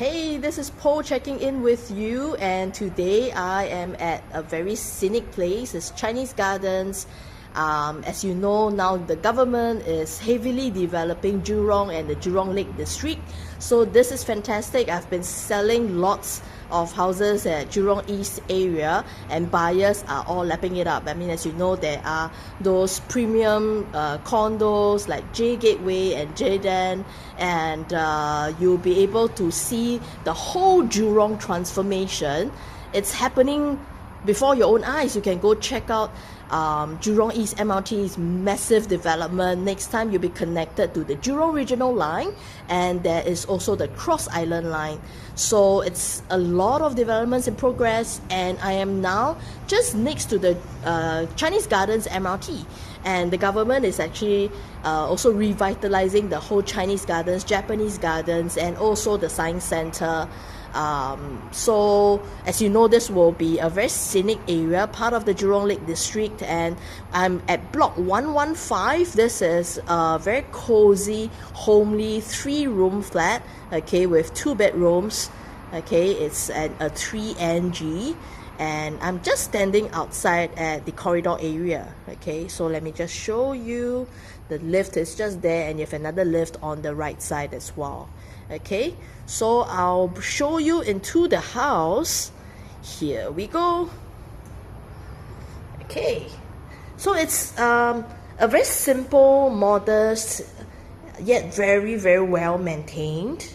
Hey, this is Paul checking in with you, and today I am at a very scenic place. It's Chinese Gardens. As you know, now the government is heavily developing Jurong and the Jurong Lake District. So this is fantastic. I've been selling lots of houses at Jurong East area, and buyers are all lapping it up. I mean, as you know, there are those premium condos like J Gateway and Jayden, and you'll be able to see the whole Jurong transformation. It's happening before your own eyes. You can go check out Jurong East MRT's massive development. Next time you'll be connected to the Jurong Regional Line, and there is also the Cross Island Line. So it's a lot of developments in progress, and I am now just next to the Chinese Gardens MRT, and the government is actually also revitalizing the whole Chinese Gardens, Japanese Gardens, and also the Science Center. So as you know, this will be a very scenic area, part of the Jurong Lake District, and I'm at block 115. This is a very cozy, homely 3-room flat, okay, with 2 bedrooms. Okay, it's at a 3NG, and I'm just standing outside at the corridor area. Okay, so let me just show you. The lift is just there, and you have another lift on the right side as well. Okay, so I'll show you into the house. Here we go. Okay, so it's a very simple, modest, yet very well maintained.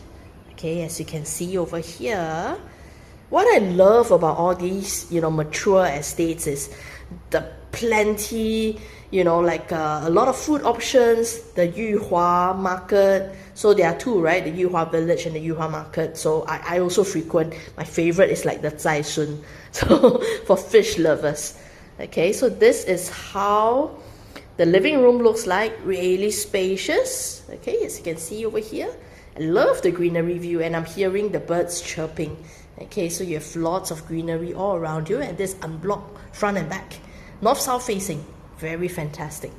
Okay, as you can see over here, what I love about all these, mature estates is the plenty, like a lot of food options, the Yuhua market. So there are two, right? The Yuhua village and the Yuhua market. So I also frequent. My favorite is like the Zai Sun, so for fish lovers. Okay, so this is how the living room looks like, really spacious. Okay, as you can see over here. I love the greenery view, and I'm hearing the birds chirping. Okay, so you have lots of greenery all around you, and this unblocked front and back, north-south facing, very fantastic.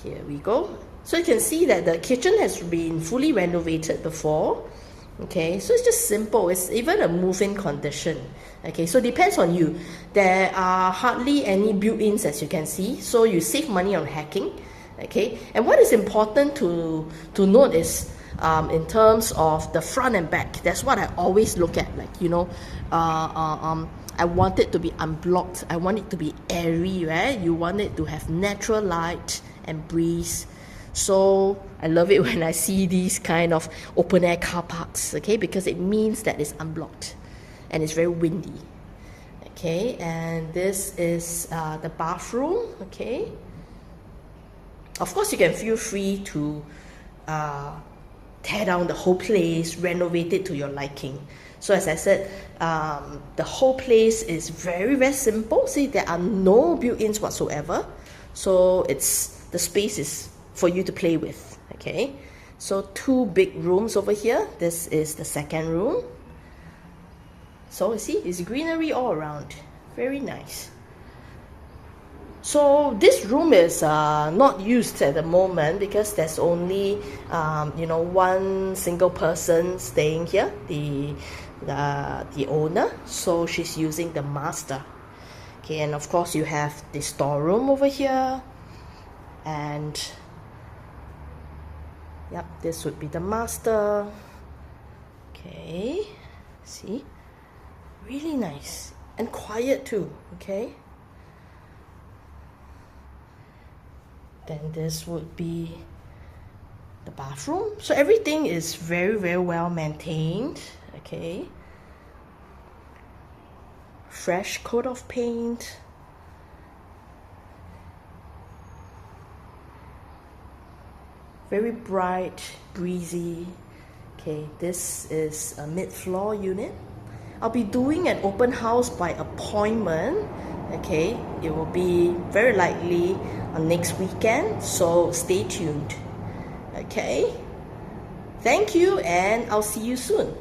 Here we go. So you can see that the kitchen has been fully renovated before. Okay, so it's just simple. It's even a move-in condition. Okay, so it depends on you. There are hardly any built-ins, as you can see, so you save money on hacking. Okay, and what is important to note is in terms of the front and back, that's what I always look at. Like, I want it to be unblocked. I want it to be airy, right? You want it to have natural light and breeze. So I love it when I see these kind of open air car parks, okay, because it means that it's unblocked and it's very windy. Okay, and this is the bathroom. Okay, of course you can feel free to tear down the whole place, renovate it to your liking. So as I said, the whole place is very simple. See, there are no built-ins whatsoever. So the space is for you to play with. Okay, so 2 big rooms over here. This is the second room. So you see, it's greenery all around. Very nice. So this room is not used at the moment because there's only one single person staying here, the owner. So she's using the master. Okay, and of course you have the storeroom over here, and yep, this would be the master. Okay, see, really nice and quiet too. Okay, then this would be the bathroom. So everything is very well maintained. Okay, fresh coat of paint. Very bright, breezy. Okay, this is a mid-floor unit. I'll be doing an open house by appointment. Okay, it will be very likely on next weekend, so stay tuned. Okay, thank you, and I'll see you soon.